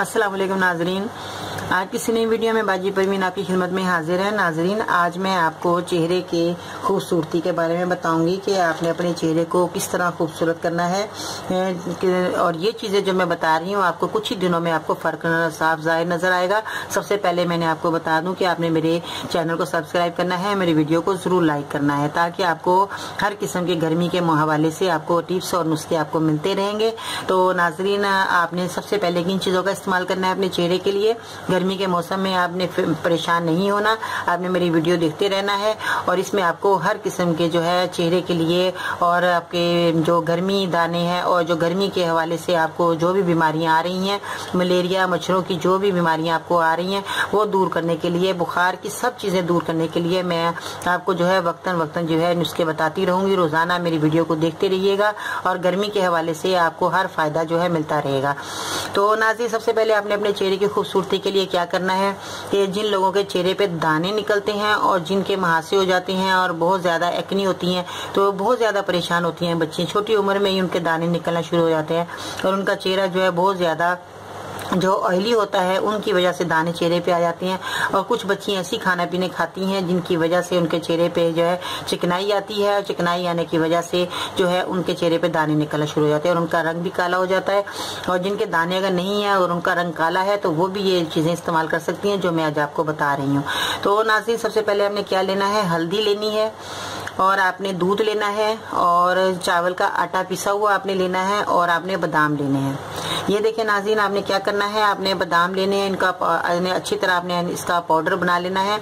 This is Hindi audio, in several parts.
अस्सलाम वालेकुम नाजरीन, आज की नई वीडियो में बाजी परवीन आपकी खिदमत में हाजिर है। नाजरीन, आज मैं आपको चेहरे के खूबसूरती के बारे में बताऊंगी कि आपने अपने चेहरे को किस तरह खूबसूरत करना है। और ये चीज़ें जो मैं बता रही हूँ आपको कुछ ही दिनों में आपको फ़र्क साफ ज़ाहिर नज़र आएगा। सबसे पहले मैंने आपको बता दूं कि आपने मेरे चैनल को सब्सक्राइब करना है, मेरी वीडियो को ज़रूर लाइक करना है, ताकि आपको हर किस्म के गर्मी के हवाले से आपको टिप्स और नुस्खे आपको मिलते रहेंगे। तो नाजरीन, आपने सबसे पहले किन चीज़ों का इस्तेमाल करना है अपने चेहरे के लिए। गर्मी के मौसम में आपने परेशान नहीं होना, आपने मेरी वीडियो देखते रहना है। और इसमें आपको हर किस्म के जो है चेहरे के लिए और आपके जो गर्मी दाने हैं और जो गर्मी के हवाले से आपको जो भी बीमारियां आ रही हैं, मलेरिया मच्छरों की जो भी बीमारियां आपको आ रही हैं वो दूर करने के लिए, बुखार की सब चीज़ें दूर करने के लिए मैं आपको जो है वक्तन जो है नुस्खे बताती रहूंगी। रोजाना मेरी वीडियो को देखते रहिएगा और गर्मी के हवाले से आपको हर फायदा जो है मिलता रहेगा। तो नाज़रीन, सबसे पहले आपने अपने चेहरे की खूबसूरती के लिए क्या करना है कि जिन लोगों के चेहरे पे दाने निकलते हैं और जिनके मुहासे हो जाते हैं और बहुत ज्यादा एक्नी होती हैं, तो बहुत ज्यादा परेशान होती हैं बच्ची, छोटी उम्र में ही उनके दाने निकलना शुरू हो जाते हैं और उनका चेहरा जो है बहुत ज्यादा जो ऑयली होता है उनकी वजह से दाने चेहरे पे आ जाते हैं। और कुछ बच्चियां ऐसी खाना पीने खाती हैं जिनकी वजह से उनके चेहरे पे जो है चिकनाई आती है और चिकनाई आने की वजह से जो है उनके चेहरे पे दाने निकलना शुरू हो जाते हैं और उनका रंग भी काला हो जाता है। और जिनके दाने अगर नहीं है और उनका रंग काला है तो वो भी ये चीजें इस्तेमाल कर सकती हैं जो मैं आज आपको बता रही हूँ। तो नाज़रीन, सबसे पहले आपने क्या लेना है, हल्दी लेनी है और आपने दूध लेना है और चावल का आटा पिसा हुआ आपने लेना है और आपने बादाम लेने हैं। ये देखिए नाज़रीन, आपने क्या करना है, आपने बादाम लेने हैं, इनका अच्छी तरह आपने इसका पाउडर बना लेना है।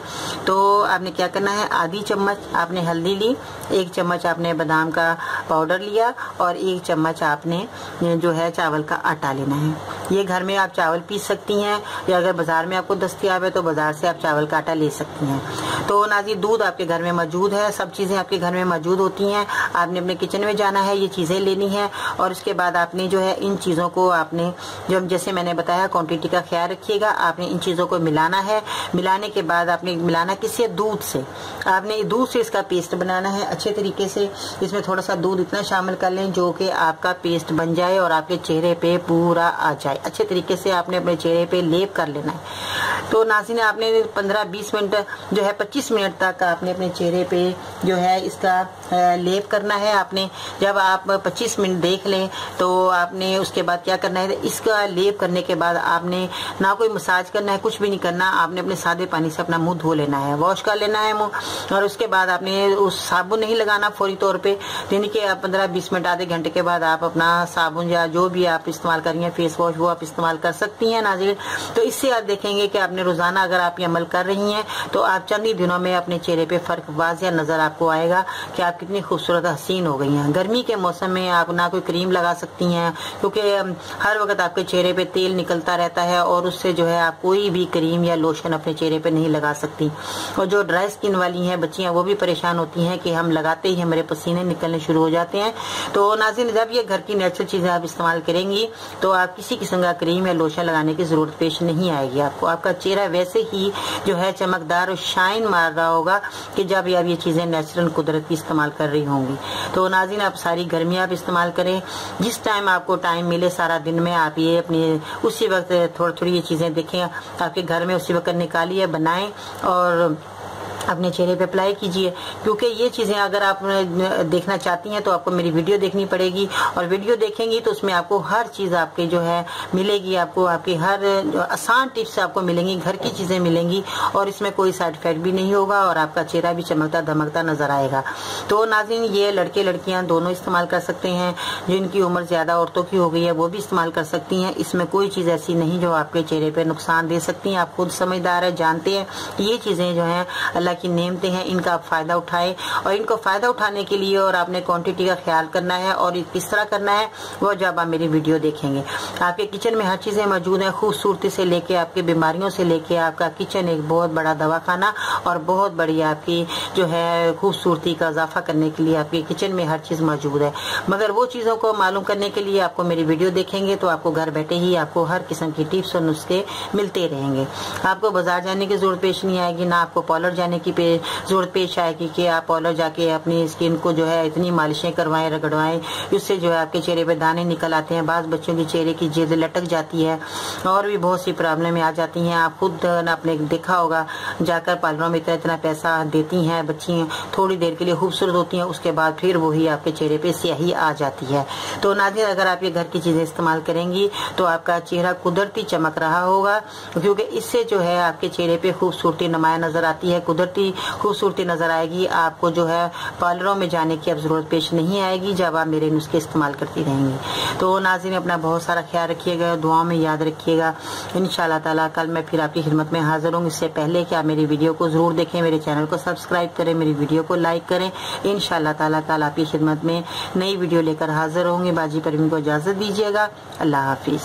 तो आपने क्या करना है, आधी चम्मच आपने हल्दी ली, 1 चम्मच आपने बादाम का पाउडर लिया और 1 चम्मच आपने जो है चावल का आटा लेना है। ये घर में आप चावल पीस सकती हैं या अगर बाजार में आपको दस्तयाब है तो बाजार से आप चावल का आटा ले सकती हैं। तो नाज़रीन, दूध आपके घर में मौजूद है, सब चीजें आपके घर में मौजूद होती हैं। आपने अपने किचन में जाना है, ये चीजें लेनी है और उसके बाद आपने जो है इन चीजों को आपने जो जैसे मैंने बताया क्वांटिटी का ख्याल रखिएगा। आपने इन चीजों को मिलाना है। मिलाने के बाद आपने मिलाना किससे, दूध से। आपने दूध से इसका पेस्ट बनाना है अच्छे तरीके से। इसमें थोड़ा सा दूध इतना शामिल कर लें जो कि आपका पेस्ट बन जाए और आपके चेहरे पे पूरा आ जाए। अच्छे तरीके से आपने अपने चेहरे पे लेप कर लेना है। तो नाज़रीन, आपने 15-20 मिनट जो है 25 मिनट तक आपने अपने चेहरे पे जो है इसका लेप करना है। आपने जब आप 25 मिनट देख लें तो आपने उसके बाद क्या करना है, इसका लेप करने के बाद आपने ना कोई मसाज करना है, कुछ भी नहीं करना। आपने अपने सादे पानी से अपना मुंह धो लेना है, वॉश कर लेना है मुंह। और उसके बाद आपने उस साबुन नहीं लगाना फौरी तौर पे, यानी कि 15-20 मिनट आधे घंटे के बाद आप अपना साबुन या जो भी आप इस्तेमाल करेंगे फेस वॉश वो आप इस्तेमाल कर सकती हैं नाज़रीन। तो इससे आप देखेंगे कि आपने रोजाना अगर आप ये अमल कर रही हैं तो आप चंद ही दिनों में अपने चेहरे पे फर्क वाज़िया नजर आपको आएगा कि आप कितनी खूबसूरत हसीन हो गई हैं। गर्मी के मौसम में आप ना कोई क्रीम लगा सकती हैं क्योंकि हर वक्त आपके चेहरे पे तेल निकलता रहता है और उससे जो है आप कोई भी क्रीम या लोशन अपने चेहरे पे नहीं लगा सकती। और जो ड्राई स्किन वाली हैं बच्चियां वो भी परेशान होती हैं कि हम लगाते ही हमारे पसीने निकलने शुरू हो जाते हैं। तो नाज़रीन, जब ये घर की नेचुरल चीजें आप इस्तेमाल करेंगी तो आप किसी किस्म का क्रीम या लोशन लगाने की जरूरत पेश नहीं आएगी आपको। आपका चेहरा वैसे ही जो है चमकदार और शाइन मार रहा होगा कि जब आप ये चीजें नेचुरल कुदरत की इस्तेमाल कर रही होंगी। तो नाज़रीन, आप सारी गर्मियां आप इस्तेमाल करें, जिस टाइम आपको टाइम मिले सारा दिन में आप ये अपनी उसी वक्त थोड़ी ये चीजें देखें आपके घर में, उसी वक्त निकालिए, बनाएं और अपने चेहरे पे अप्लाई कीजिए। क्योंकि ये चीजें अगर आप देखना चाहती हैं तो आपको मेरी वीडियो देखनी पड़ेगी और वीडियो देखेंगी तो उसमें आपको हर चीज आपके जो है मिलेगी। आपको आपकी हर आसान टिप्स आपको मिलेंगी, घर की चीजें मिलेंगी और इसमें कोई साइड इफेक्ट भी नहीं होगा और आपका चेहरा भी चमकता धमकता नजर आएगा। तो नाज़रीन, ये लड़के लड़कियां दोनों इस्तेमाल कर सकते हैं। जिनकी उम्र ज्यादा औरतों की हो गई है वो भी इस्तेमाल कर सकती हैं। इसमें कोई चीज ऐसी नहीं जो आपके चेहरे पे नुकसान दे सकती है। आप खुद समझदार है, जानते हैं ये चीजें जो है अल्लाह की नेमतें हैं, इनका आप फायदा उठाएं। और इनको फायदा उठाने के लिए और आपने क्वांटिटी का ख्याल करना है और किस तरह करना है वो जब आप मेरी वीडियो देखेंगे। आपके किचन में हर चीजें मौजूद हैं, खूबसूरती से लेके आपके बीमारियों से लेके आपका किचन एक बहुत बड़ा दवाखाना और बहुत बड़ी आपकी जो है खूबसूरती का इजाफा करने के लिए आपके किचन में हर चीज मौजूद है। मगर वो चीजों को मालूम करने के लिए आपको मेरी वीडियो देखेंगे तो आपको घर बैठे ही आपको हर किस्म की टिप्स और नुस्खे मिलते रहेंगे। आपको बाजार जाने की जरूरत पेश नहीं आएगी, ना आपको पार्लर जाने की जरूरत पेश आएगी कि आप पार्लर जाके अपनी स्किन को जो है इतनी मालिशें करवाएं, रगड़वाएं, उससे जो है आपके चेहरे पे दाने निकल आते हैं। बाज़ बच्चों के चेहरे की जिल्द लटक जाती है और भी बहुत सी प्रॉब्लम आ जाती हैं। आप खुद आपने देखा होगा, जाकर पार्लरों में इतना पैसा देती हैं बच्ची, थोड़ी देर के लिए खूबसूरत होती हैं, उसके बाद फिर वही आपके चेहरे पे स्याही आ जाती है। तो नाज़रीन, अगर आप ये घर की चीजें इस्तेमाल करेंगी तो आपका चेहरा कुदरती चमक रहा होगा, क्योंकि इससे जो है आपके चेहरे पे खूबसूरती नुमाया नजर आती है, कुदरती खूबसूरती नजर आएगी। आपको जो है पार्लरों में जाने की अब जरूरत पेश नहीं आएगी जब आप मेरे नुस्खे इस्तेमाल करती रहेंगी। तो नाज़रीन, अपना बहुत सारा ख्याल रखिएगा, दुआ में याद रखिएगा। इंशाअल्लाह ताला कल मैं फिर आपकी खिदमत में हाजिर हूँ। इससे पहले कि आप मेरी वीडियो को जरूर देखें, मेरे चैनल को सब्सक्राइब करें, मेरी वीडियो को लाइक करें। इंशाअल्लाह ताला कल आपकी खिदमत में नई वीडियो लेकर हाजिर होंगे। बाजी परवीन को इजाजत दीजिएगा। अल्लाह हाफिज।